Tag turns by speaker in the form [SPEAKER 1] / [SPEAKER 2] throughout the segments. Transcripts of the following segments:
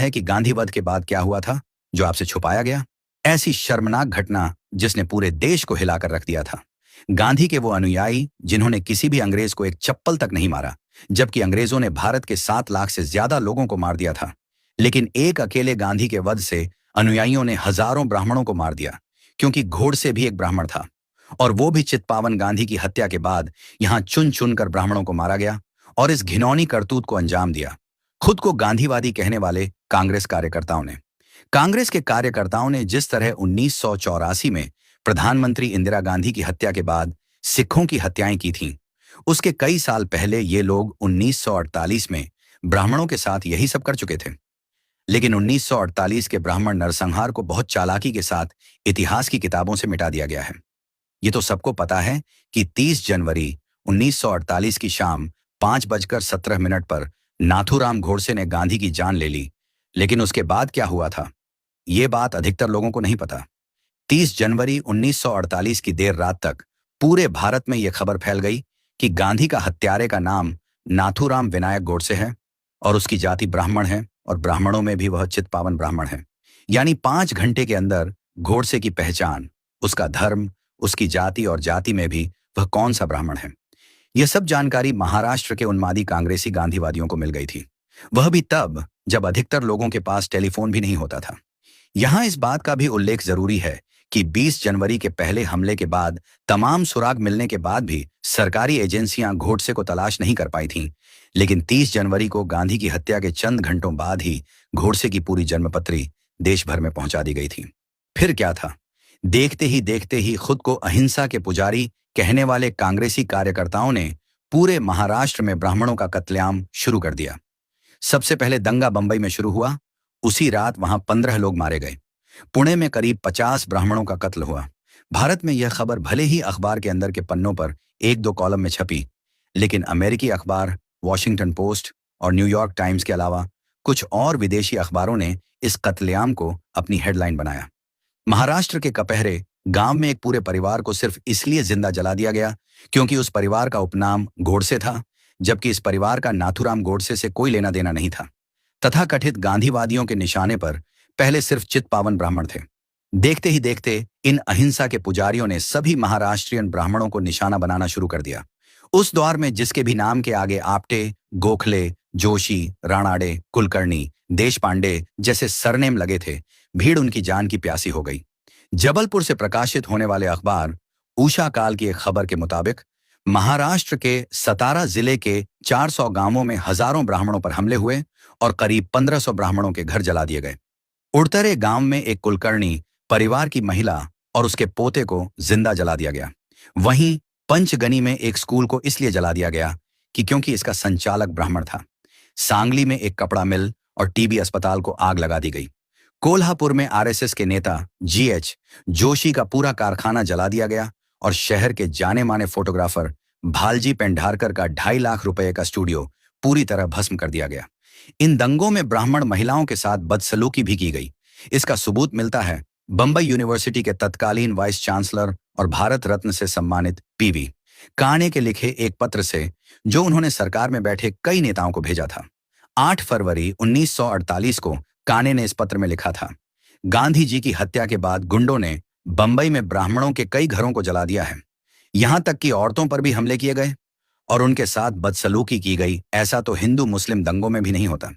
[SPEAKER 1] है कि गांधीवध के बाद क्या हुआ था जो आपसे छुपाया गया? ऐसी शर्मनाक घटना जिसने पूरे देश को हिलाकर रख दिया था। गांधी के वो अनुयायी जिन्होंने किसी भी अंग्रेज को एक चप्पल तक नहीं मारा, जबकि अंग्रेजों ने भारत के 7 लाख से ज्यादा लोगों को मार दिया था। लेकिन एक अकेले गांधी के वध से अनुयायियों ने हजारों ब्राह्मणों को मार दिया, क्योंकि घोड़से भी एक ब्राह्मण था। और वो भी चित्पावन गांधी की हत्या के बाद यहां चुन चुन कर ब्राह्मणों को मारा गया और इस घिनौनी करतूत को अंजाम दिया खुद को गांधीवादी कहने वाले कांग्रेस कार्यकर्ताओं ने। कांग्रेस के कार्यकर्ताओं ने जिस तरह 1984 में प्रधानमंत्री इंदिरा गांधी की हत्या के बाद सिखों की हत्याएं की थीं, उसके कई साल पहले ये लोग 1948 में ब्राह्मणों के साथ यही सब कर चुके थे। लेकिन 1948 के ब्राह्मण नरसंहार को बहुत चालाकी के साथ इतिहास की किताबों से मिटा दिया गया है। ये तो सबको पता है कि 30 जनवरी 1948 की शाम 5:17 पर नाथूराम गोडसे ने गांधी की जान ले ली। लेकिन उसके बाद क्या हुआ था, ये बात अधिकतर लोगों को नहीं पता। 30 जनवरी 1948 की देर रात तक पूरे भारत में यह खबर फैल गई कि गांधी का हत्यारे का नाम नाथूराम विनायक गोडसे है और उसकी जाति ब्राह्मण है और ब्राह्मणों में भी वह चित्पावन ब्राह्मण है। यानी 5 घंटे के अंदर गोडसे की पहचान, उसका धर्म, उसकी जाति और जाति में भी वह कौन सा ब्राह्मण है, यह सब जानकारी महाराष्ट्र के उन्मादी कांग्रेसी गांधीवादियों को मिल गई थी। वह भी तब जब अधिकतर लोगों के पास टेलीफोन भी नहीं होता था। यहां इस बात का भी उल्लेख जरूरी है कि 20 जनवरी के पहले हमले के बाद तमाम सुराग मिलने के बाद भी सरकारी एजेंसियां गोडसे को तलाश नहीं कर पाई थीं। लेकिन 30 जनवरी को गांधी की हत्या के चंद घंटों बाद ही गोडसे की पूरी जन्मपत्री देश भर में पहुंचा दी गई थी। फिर क्या था, देखते ही खुद को अहिंसा के पुजारी कहने वाले कांग्रेसी कार्यकर्ताओं ने पूरे महाराष्ट्र में ब्राह्मणों का कत्लेआम शुरू कर दिया। सबसे पहले दंगा बंबई में शुरू हुआ। उसी रात वहां 15 लोग मारे गए। पुणे में करीब 50 ब्राह्मणों का कत्ल हुआ। भारत में यह खबर भले ही अखबार के अंदर के पन्नों पर 1-2 कॉलम में छपी, लेकिन अमेरिकी अखबार वॉशिंगटन पोस्ट और न्यूयॉर्क टाइम्स के अलावा कुछ और विदेशी अखबारों ने इस कत्लेआम को अपनी हेडलाइन बनाया। महाराष्ट्र के कपहरे गांव में एक पूरे परिवार को सिर्फ इसलिए जिंदा जला दिया गया क्योंकि उस परिवार का उपनाम गोडसे था, जबकि इस परिवार का नाथूराम गोडसे से कोई लेना देना नहीं था। तथाकथित गांधीवादियों के निशाने पर पहले सिर्फ चित्पावन ब्राह्मण थे। देखते ही देखते इन अहिंसा के पुजारियों ने सभी महाराष्ट्रियन ब्राह्मणों को निशाना बनाना शुरू कर दिया। उस दौर में जिसके भी नाम के आगे आपटे, गोखले, जोशी, राणाडे, कुलकर्णी, देशपांडे जैसे सरनेम लगे थे, भीड़ उनकी जान की प्यासी हो गई। जबलपुर से प्रकाशित होने वाले अखबार उषा काल की एक खबर के मुताबिक महाराष्ट्र के सतारा जिले के 400 गांवों में हजारों ब्राह्मणों पर हमले हुए और करीब 1500 ब्राह्मणों के घर जला दिए गए। उड़तरे गांव में एक कुलकर्णी परिवार की महिला और उसके पोते को जिंदा जला दिया गया। वहीं पंचगनी में एक स्कूल को इसलिए जला दिया गया कि क्योंकि इसका संचालक ब्राह्मण था। सांगली में एक कपड़ा मिल और टीबी अस्पताल को आग लगा दी गई। कोल्हापुर में आरएसएस के नेता जीएच जोशी का पूरा कारखाना जला दिया गया और शहर के जाने माने फोटोग्राफर भालजी पेंढारकर का 2.5 लाख रुपए का स्टूडियो पूरी तरह भस्म कर दिया गया। इन दंगों में ब्राह्मण महिलाओं के साथ बदसलूकी भी की गई। इसका सबूत मिलता है बंबई यूनिवर्सिटी के तत्कालीन वाइस चांसलर और भारत रत्न से सम्मानित पीवी काणे के लिखे एक पत्र से, जो उन्होंने सरकार में बैठे कई नेताओं को भेजा था। 8 फरवरी 1948 को काणे ने इस पत्र में लिखा था, गांधी जी की हत्या के बाद गुंडों ने बंबई में ब्राह्मणों के कई घरों को जला दिया है। यहां तक कि औरतों पर भी हमले किए गए और उनके साथ बदसलूकी की गई। ऐसा तो हिंदू मुस्लिम दंगों में भी नहीं होता।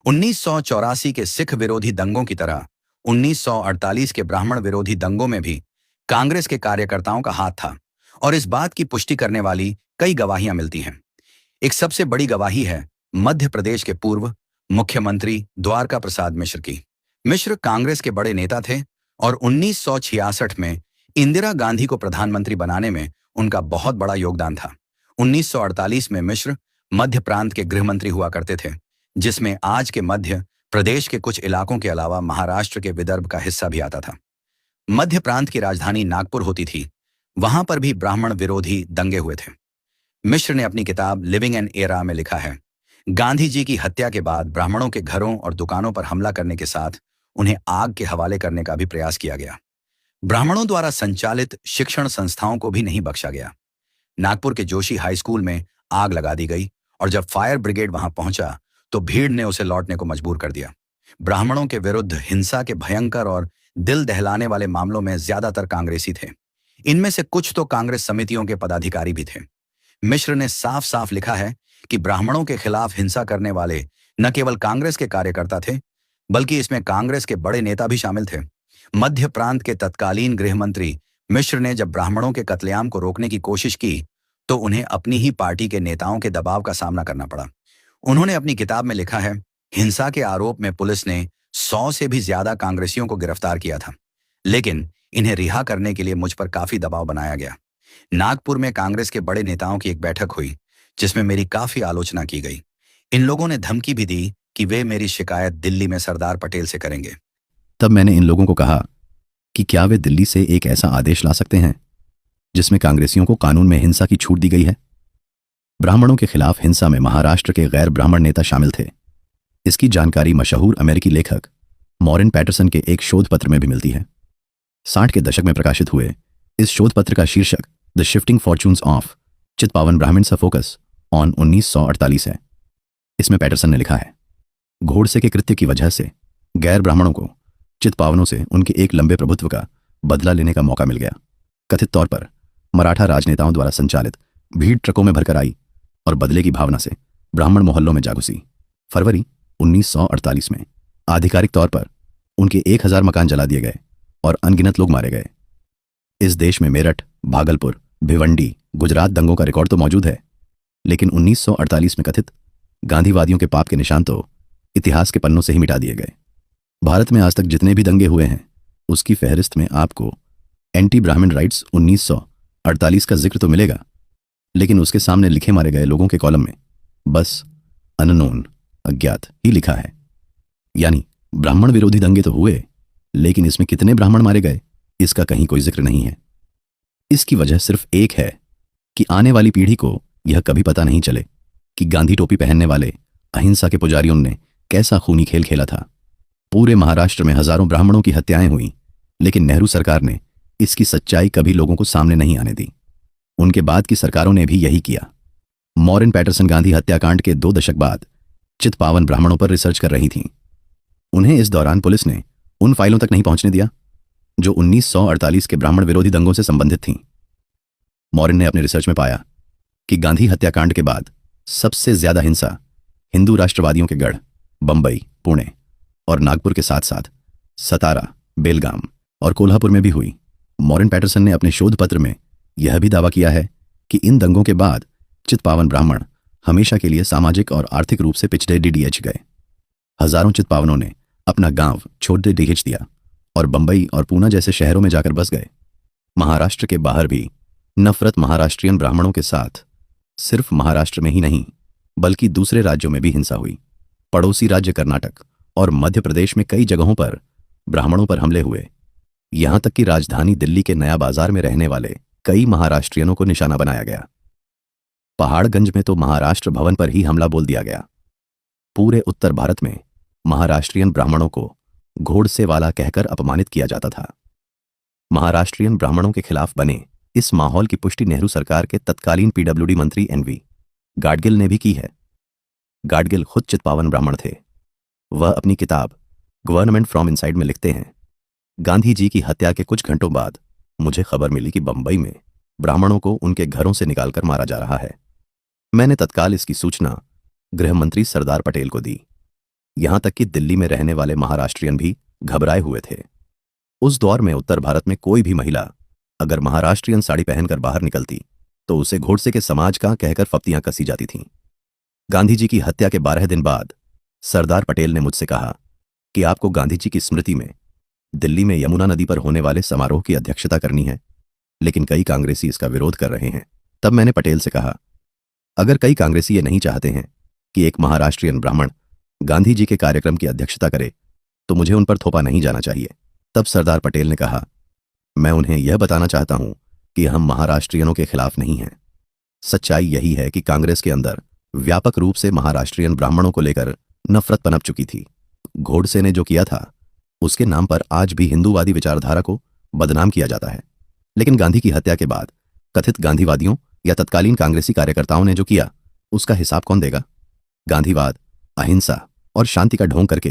[SPEAKER 1] 1984 के सिख विरोधी दंगों की तरह 1948 के ब्राह्मण विरोधी दंगों में भी कांग्रेस के कार्यकर्ताओं का हाथ था और इस बात की पुष्टि करने वाली कई गवाहियां मिलती हैं। एक सबसे बड़ी गवाही है मध्य प्रदेश के पूर्व मुख्यमंत्री द्वारका प्रसाद मिश्र की। मिश्र कांग्रेस के बड़े नेता थे और 1966 में इंदिरा गांधी को प्रधानमंत्री बनाने में उनका बहुत बड़ा योगदान था। 1948 में मिश्र मध्य प्रांत के गृह मंत्री हुआ करते थे, जिसमें आज के मध्य प्रदेश के कुछ इलाकों के अलावा महाराष्ट्र के विदर्भ का हिस्सा भी आता था। मध्य प्रांत की राजधानी नागपुर होती थी। वहां पर भी ब्राह्मण विरोधी दंगे हुए थे। मिश्र ने अपनी किताब लिविंग एन एरा में लिखा है, गांधी जी की हत्या के बाद ब्राह्मणों के घरों और दुकानों पर हमला करने के साथ उन्हें आग के हवाले करने का भी प्रयास किया गया। ब्राह्मणों द्वारा संचालित शिक्षण संस्थाओं को भी नहीं बख्शा गया। नागपुर के जोशी हाई स्कूल में आग लगा दी गई और जब फायर ब्रिगेड वहां पहुंचा तो भीड़ ने उसे लौटने को मजबूर कर दिया। ब्राह्मणों के विरुद्ध हिंसा के भयंकर और दिल दहलाने वाले मामलों में ज्यादातर कांग्रेसी थे। इनमें से कुछ तो कांग्रेस समितियों के पदाधिकारी भी थे। मिश्र ने साफ साफ लिखा है कि ब्राह्मणों के खिलाफ हिंसा करने वाले न केवल कांग्रेस के कार्यकर्ता थे, बल्कि इसमें कांग्रेस के बड़े नेता भी शामिल थे। मध्य प्रांत के तत्कालीन गृह मंत्री मिश्र ने जब ब्राह्मणों के कत्लेआम को रोकने की कोशिश की, तो उन्हें अपनी ही पार्टी के नेताओं के दबाव का सामना करना पड़ा। उन्होंने अपनी किताब में लिखा है, हिंसा के आरोप में पुलिस ने 100 से भी ज्यादा कांग्रेसियों को गिरफ्तार किया था, लेकिन इन्हें रिहा करने के लिए मुझ पर काफी दबाव बनाया गया। नागपुर में कांग्रेस के बड़े नेताओं की एक बैठक हुई, जिसमें मेरी काफी आलोचना की गई। इन लोगों ने धमकी भी दी कि वे मेरी शिकायत दिल्ली में सरदार पटेल से करेंगे।
[SPEAKER 2] तब मैंने इन लोगों को कहा कि क्या वे दिल्ली से एक ऐसा आदेश ला सकते हैं जिसमें कांग्रेसियों को कानून में हिंसा की छूट दी गई है। ब्राह्मणों के खिलाफ हिंसा में महाराष्ट्र के गैर ब्राह्मण नेता शामिल थे। इसकी जानकारी मशहूर अमेरिकी लेखक मॉरिन पैटरसन के एक शोध पत्र में भी मिलती है। 60 के दशक में प्रकाशित हुए इस शोध पत्र का शीर्षक the shifting fortunes of Chitpavan Brahmins focus on 1948 है। इसमें पैटरसन ने लिखा है, घोड़से के कृत्य की वजह से गैर ब्राह्मणों को चित्पावनों से उनके एक लंबे प्रभुत्व का बदला लेने का मौका मिल गया। कथित तौर पर मराठा राजनेताओं द्वारा संचालित भीड़ ट्रकों में भरकर आई और बदले की भावना से ब्राह्मण मोहल्लों में जा घुसी। फरवरी 1948 में आधिकारिक तौर पर उनके 1000 मकान जला दिए गए और अनगिनत लोग मारे गए। इस देश में मेरठ, भागलपुर, भिवंडी, गुजरात दंगों का रिकॉर्ड तो मौजूद है, लेकिन 1948 में कथित गांधीवादियों के पाप के निशान तो इतिहास के पन्नों से ही मिटा दिए गए। भारत में आज तक जितने भी दंगे हुए हैं, उसकी फहरिस्त में आपको एंटी ब्राह्मण राइट्स 1948 का जिक्र तो मिलेगा, लेकिन उसके सामने लिखे मारे गए लोगों के कॉलम में बस अननोन, अज्ञात ही लिखा है। यानी ब्राह्मण विरोधी दंगे तो हुए, लेकिन इसमें कितने ब्राह्मण मारे गए, इसका कहीं कोई जिक्र नहीं है। इसकी वजह सिर्फ एक है कि आने वाली पीढ़ी को यह कभी पता नहीं चले कि गांधी टोपी पहनने वाले अहिंसा के पुजारियों ने कैसा खूनी खेल खेला था। पूरे महाराष्ट्र में हजारों ब्राह्मणों की हत्याएं हुई, लेकिन नेहरू सरकार ने इसकी सच्चाई कभी लोगों को सामने नहीं आने दी। उनके बाद की सरकारों ने भी यही किया। मॉरिन पैटरसन गांधी हत्याकांड के 2 दशक बाद चित्पावन ब्राह्मणों पर रिसर्च कर रही थीं। उन्हें इस दौरान पुलिस ने उन फाइलों तक नहीं पहुंचने दिया जो 1948 के ब्राह्मण विरोधी दंगों से संबंधित थीं। मॉरिन ने अपने रिसर्च में पाया कि गांधी हत्याकांड के बाद सबसे ज्यादा हिंसा हिंदू राष्ट्रवादियों के गढ़ बंबई, पुणे और नागपुर के साथ साथ सतारा, बेलगाम और कोल्हापुर में भी हुई। मॉरिन पैटरसन ने अपने शोध पत्र में यह भी दावा किया है कि इन दंगों के बाद चित्पावन ब्राह्मण हमेशा के लिए सामाजिक और आर्थिक रूप से पिछड़े डीडीएच गए। हजारों चित्पावनों ने अपना गांव छोड़ दे डीएच दिया और बंबई और पूना जैसे शहरों में जाकर बस गए। महाराष्ट्र के बाहर भी नफरत महाराष्ट्रियन ब्राह्मणों के साथ सिर्फ महाराष्ट्र में ही नहीं, बल्कि दूसरे राज्यों में भी हिंसा हुई। पड़ोसी राज्य कर्नाटक और मध्य प्रदेश में कई जगहों पर ब्राह्मणों पर हमले हुए। यहां तक कि राजधानी दिल्ली के नया बाजार में रहने वाले कई महाराष्ट्रियनों को निशाना बनाया गया। पहाड़गंज में तो महाराष्ट्र भवन पर ही हमला बोल दिया गया। पूरे उत्तर भारत में महाराष्ट्रियन ब्राह्मणों को घोड़से वाला कहकर अपमानित किया जाता था। महाराष्ट्रियन ब्राह्मणों के खिलाफ बने इस माहौल की पुष्टि नेहरू सरकार के तत्कालीन पीडब्ल्यूडी मंत्री एनवी गाडगिल ने भी की है। गाडगिल खुद चित्पावन ब्राह्मण थे। वह अपनी किताब गवर्नमेंट फ्रॉम इनसाइड में लिखते हैं, गांधी जी की हत्या के कुछ घंटों बाद मुझे खबर मिली कि बंबई में ब्राह्मणों को उनके घरों से निकालकर मारा जा रहा है। मैंने तत्काल इसकी सूचना गृह मंत्री सरदार पटेल को दी। यहां तक कि दिल्ली में रहने वाले महाराष्ट्रियन भी घबराए हुए थे। उस दौर में उत्तर भारत में कोई भी महिला अगर महाराष्ट्रियन साड़ी पहनकर बाहर निकलती तो उसे घोड़से के समाज का कहकर फप्तियां कसी जाती थीं। गांधी जी की हत्या के 12 दिन बाद सरदार पटेल ने मुझसे कहा कि आपको गांधी जी की स्मृति में दिल्ली में यमुना नदी पर होने वाले समारोह की अध्यक्षता करनी है, लेकिन कई कांग्रेसी इसका विरोध कर रहे हैं। तब मैंने पटेल से कहा, अगर कई कांग्रेसी ये नहीं चाहते हैं कि एक महाराष्ट्रियन ब्राह्मण गांधी जी के कार्यक्रम की अध्यक्षता करे, तो मुझे उन पर थोपा नहीं जाना चाहिए। तब सरदार पटेल ने कहा, मैं उन्हें यह बताना चाहता हूं कि हम महाराष्ट्रियनों के खिलाफ नहीं हैं। सच्चाई यही है कि कांग्रेस के अंदर व्यापक रूप से महाराष्ट्रियन ब्राह्मणों को लेकर नफरत पनप चुकी थी। घोड़से ने जो किया था उसके नाम पर आज भी हिंदूवादी विचारधारा को बदनाम किया जाता है, लेकिन गांधी की हत्या के बाद कथित गांधीवादियों या तत्कालीन कांग्रेसी कार्यकर्ताओं ने जो किया उसका हिसाब कौन देगा? गांधीवाद, अहिंसा और शांति का ढोंग करके